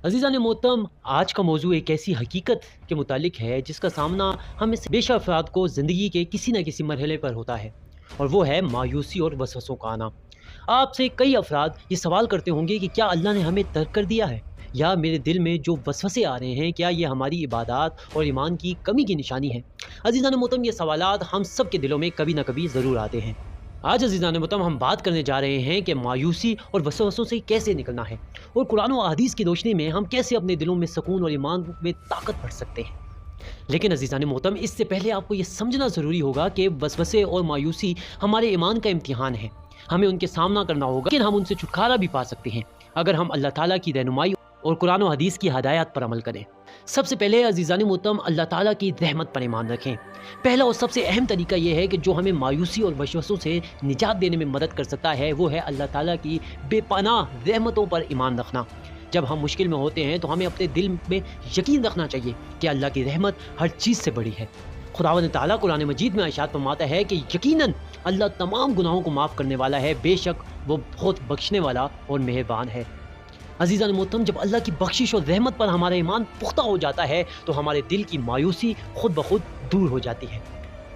अज़ीज़ान मोहतरम, आज का मौजू एक ऐसी हकीकत के मुतालिक है जिसका सामना हम में से बेशक अफराद को ज़िंदगी के किसी न किसी मरहले पर होता है, और वो है मायूसी और वसवसों का आना। आपसे कई अफराद ये सवाल करते होंगे कि क्या अल्लाह ने हमें तर्क कर दिया है, या मेरे दिल में जो वसवसे आ रहे हैं क्या ये हमारी इबादत और ईमान की कमी की निशानी है। अज़ीज़ान मोहतरम, ये सवालात हम सब के दिलों में कभी ना कभी ज़रूर आते हैं। आज अज़ीज़ान मोहतरम हम बात करने जा रहे हैं कि मायूसी और वसवसों से कैसे निकलना है, और कुरान और हदीस की रोशनी में हम कैसे अपने दिलों में सुकून और ईमान में ताकत भर सकते हैं। लेकिन अज़ीज़ान मोहतरम, इससे पहले आपको ये समझना ज़रूरी होगा कि वसवसे और मायूसी हमारे ईमान का इम्तिहान है। हमें उनके सामना करना होगा, लेकिन हम उनसे छुटकारा भी पा सकते हैं अगर हम अल्लाह ताला की रहनुमाई और कुरान और हदीस की हदायत पर अमल करें। सबसे पहले अज़ीज़ान मोहतरम, अल्लाह ताला की रहमत पर ईमान रखें। पहला और सबसे अहम तरीका यह है कि जो हमें मायूसी और वसवसों से निजात देने में मदद कर सकता है वो है अल्लाह ताला की बेपनाह रहमतों पर ईमान रखना। जब हम मुश्किल में होते हैं तो हमें अपने दिल में यकीन रखना चाहिए कि अल्लाह की रहमत हर चीज़ से बड़ी है। खुदावंद ताला कुरान मजीद में इरशाद फरमाता है कि यकीनन अल्लाह तमाम गुनाहों को माफ़ करने वाला है, बेशक वो बहुत बख्शने वाला और मेहरबान है। अज़ीज़ान मोहतरम, जब अल्लाह की बख्शिश और रहमत पर हमारा ईमान पुख्ता हो जाता है तो हमारे दिल की मायूसी खुद ब खुद दूर हो जाती है।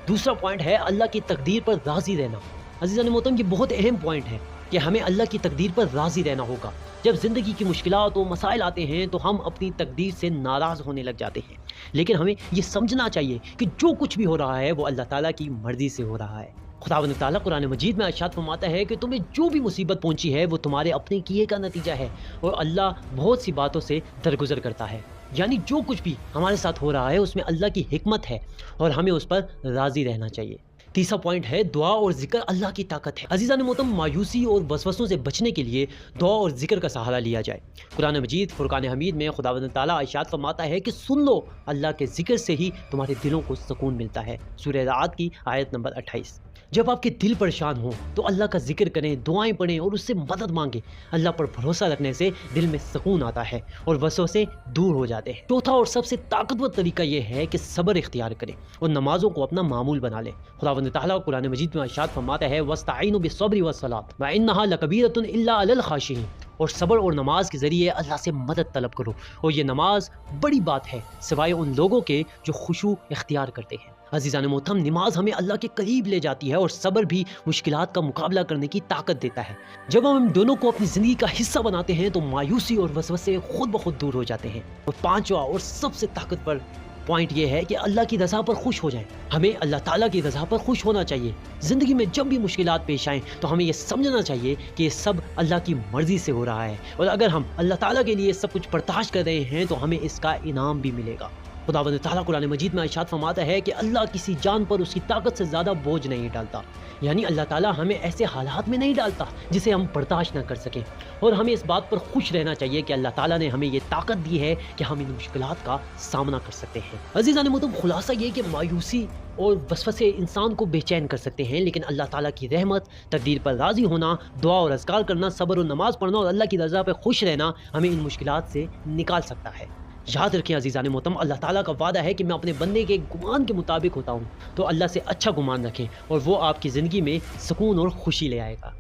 दूसरा पॉइंट है अल्लाह की तकदीर पर राज़ी रहना। अज़ीज़ान मोहतरम, ये बहुत अहम पॉइंट है कि हमें अल्लाह की तकदीर पर राज़ी रहना होगा। जब ज़िंदगी की मुश्किलात और मसाइल आते हैं तो हम अपनी तकदीर से नाराज़ होने लग जाते हैं, लेकिन हमें ये समझना चाहिए कि जो कुछ भी हो रहा है वो अल्लाह ताला की मर्ज़ी से हो रहा है। खुदावंद ताला कुरान मजीद में इरशाद फरमाता है कि तुम्हें जो भी मुसीबत पहुंची है वो तुम्हारे अपने किए का नतीजा है, और अल्लाह बहुत सी बातों से दरगुजर करता है। यानी जो कुछ भी हमारे साथ हो रहा है उसमें अल्लाह की हिकमत है और हमें उस पर राज़ी रहना चाहिए। तीसरा पॉइंट है दुआ और जिक्र अल्लाह की ताकत है। अज़ीज़ान मोहतरम, मायूसी और वसवसों से बचने के लिए दुआ और जिक्र का सहारा लिया जाए। कुरान मजीद फुरकान हमीद में खुदावंद ताला इरशाद फरमाता है कि सुन लो, अल्लाह के जिक्र से ही तुम्हारे दिलों को सुकून मिलता है। सूरह रात की आयत नंबर 28। जब आपके दिल परेशान हो तो अल्लाह का जिक्र करें, दुआएं पढ़ें और उससे मदद मांगें। अल्लाह पर भरोसा रखने से दिल में सुकून आता है और वसवसे दूर हो जाते हैं। चौथा और सबसे ताकतवर तरीका यह है कि सब्र इख्तियार करें और नमाजों को अपना मामूल बना लें। खुदावंद ताला कुरान मजीद में इरशाद फरमाता है वस्तईनु बिस्सब्रि वस्सलात व इन्नहा लकबीरतुन इल्ला अलल खाशिईन। और सब्र और नमाज के ज़रिए अल्लाह से मदद तलब करो, और ये नमाज बड़ी बात है सिवाय उन लोगों के जो खुशू इख्तियार करते हैं। अज़ीज़ान मोहतरम, नमाज हमें अल्लाह के करीब ले जाती है और सब्र भी मुश्किलात का मुकाबला करने की ताकत देता है। जब हम दोनों को अपनी ज़िंदगी का हिस्सा बनाते हैं तो मायूसी और वसवसे खुद ब खुद दूर हो जाते हैं। और पांचवा और सबसे ताकतवर पॉइंट ये है कि अल्लाह की रज़ा पर खुश हो जाएं। हमें अल्लाह ताला की रज़ा पर खुश होना चाहिए। ज़िंदगी में जब भी मुश्किलात पेश आएँ तो हमें ये समझना चाहिए कि ये सब अल्लाह की मर्ज़ी से हो रहा है, और अगर हम अल्लाह ताला के लिए सब कुछ बर्दाश्त कर रहे हैं तो हमें इसका इनाम भी मिलेगा। खुदावंद ताला कुरान मजीद में इरशाद फरमाता है कि अल्लाह किसी जान पर उसकी ताकत से ज़्यादा बोझ नहीं डालता। यानी अल्लाह ताला हमें ऐसे हालात में नहीं डालता जिसे हम बर्दाश्त न कर सकें, और हमें इस बात पर खुश रहना चाहिए कि अल्लाह ताला ने हमें ये ताकत दी है कि हम इन मुश्किलात का सामना कर सकते हैं। अज़ीज़ान मोहतरम, खुलासा ये कि मायूसी और वसवसे इंसान को बेचैन कर सकते हैं, लेकिन अल्लाह ताला की रहमत, तकदीर पर राज़ी होना, दुआ और अज़कार करना, सब्र और नमाज़ पढ़ना और अल्लाह की रज़ा पर खुश रहना हमें इन मुश्किलात से निकाल सकता है। याद रखें अज़ीज़ान मोहतरम, अल्लाह ताला का वादा है कि मैं अपने बंदे के गुमान के मुताबिक होता हूँ, तो अल्लाह से अच्छा गुमान रखें और वो आपकी ज़िंदगी में सुकून और खुशी ले आएगा।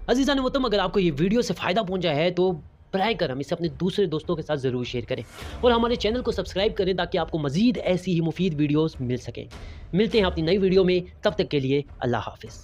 अज़ीज़ान मोहतरम, अगर आपको ये वीडियो से फ़ायदा पहुँचा है तो बराए करम इसे अपने दूसरे दोस्तों के साथ ज़रूर शेयर करें, और हमारे चैनल को सब्सक्राइब करें ताकि आपको मज़ीद ऐसी ही मुफीद वीडियोज़ मिल सकें। मिलते हैं अपनी नई वीडियो में, तब तक के लिए अल्लाह हाफ़िज़।